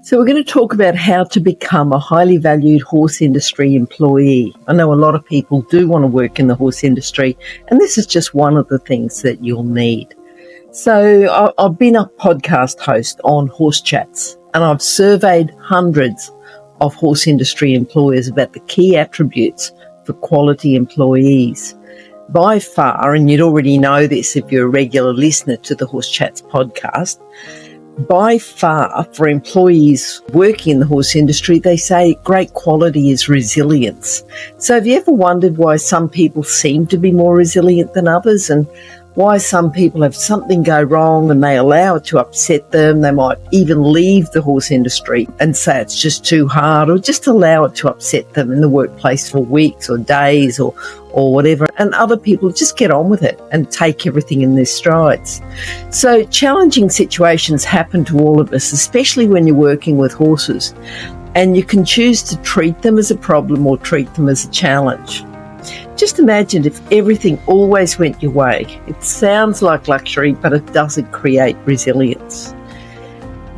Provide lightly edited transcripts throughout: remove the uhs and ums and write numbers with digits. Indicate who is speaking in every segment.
Speaker 1: So we're going to talk about how to become a highly valued horse industry employee. I know a lot of people do want to work in the horse industry, and this is just one of the things that you'll need. So I've been a podcast host on Horse Chats, and I've surveyed hundreds of horse industry employers about the key attributes for quality employees. By far, and you'd already know this if you're a regular listener to the Horse Chats podcast, by far, for employees working in the horse industry, they say great quality is resilience. So have you ever wondered why some people seem to be more resilient than others, and why some people have something go wrong and they allow it to upset them? They might even leave the horse industry and say it's just too hard, or just allow it to upset them in the workplace for weeks or days or whatever. And other people just get on with it and take everything in their strides. So challenging situations happen to all of us, especially when you're working with horses. And you can choose to treat them as a problem or treat them as a challenge. Just imagine if everything always went your way. It sounds like luxury, but it doesn't create resilience.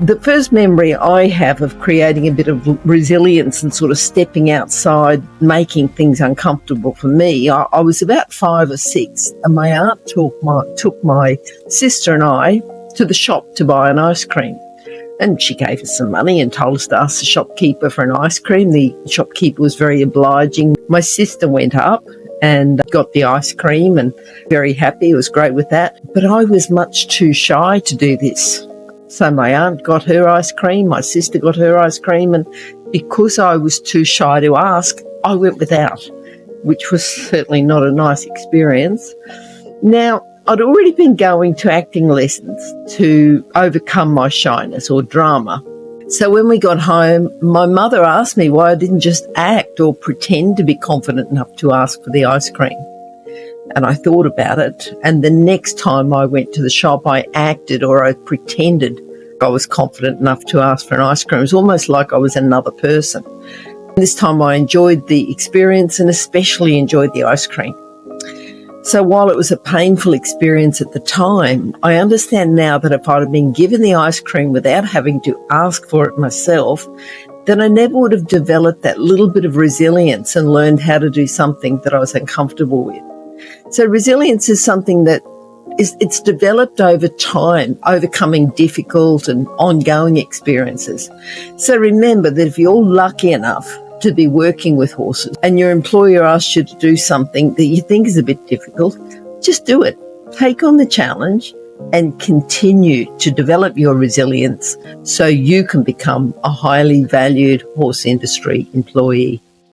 Speaker 1: The first memory I have of creating a bit of resilience and sort of stepping outside, making things uncomfortable for me, I was about 5 or 6, and my aunt took my sister and I to the shop to buy an ice cream. And she gave us some money and told us to ask the shopkeeper for an ice cream. The shopkeeper was very obliging. My sister went up and got the ice cream and very happy. It was great with that. But I was much too shy to do this. So my aunt got her ice cream, my sister got her ice cream, and because I was too shy to ask, I went without, which was certainly not a nice experience. Now, I'd already been going to acting lessons to overcome my shyness or drama. So when we got home, my mother asked me why I didn't just act or pretend to be confident enough to ask for the ice cream. And I thought about it. And the next time I went to the shop, I acted or I pretended I was confident enough to ask for an ice cream. It was almost like I was another person. This time I enjoyed the experience and especially enjoyed the ice cream. So while it was a painful experience at the time, I understand now that if I'd have been given the ice cream without having to ask for it myself, then I never would have developed that little bit of resilience and learned how to do something that I was uncomfortable with. So resilience is something that it's developed over time, overcoming difficult and ongoing experiences. So remember that if you're lucky enough to be working with horses and your employer asks you to do something that you think is a bit difficult, just do it. Take on the challenge and continue to develop your resilience so you can become a highly valued horse industry employee.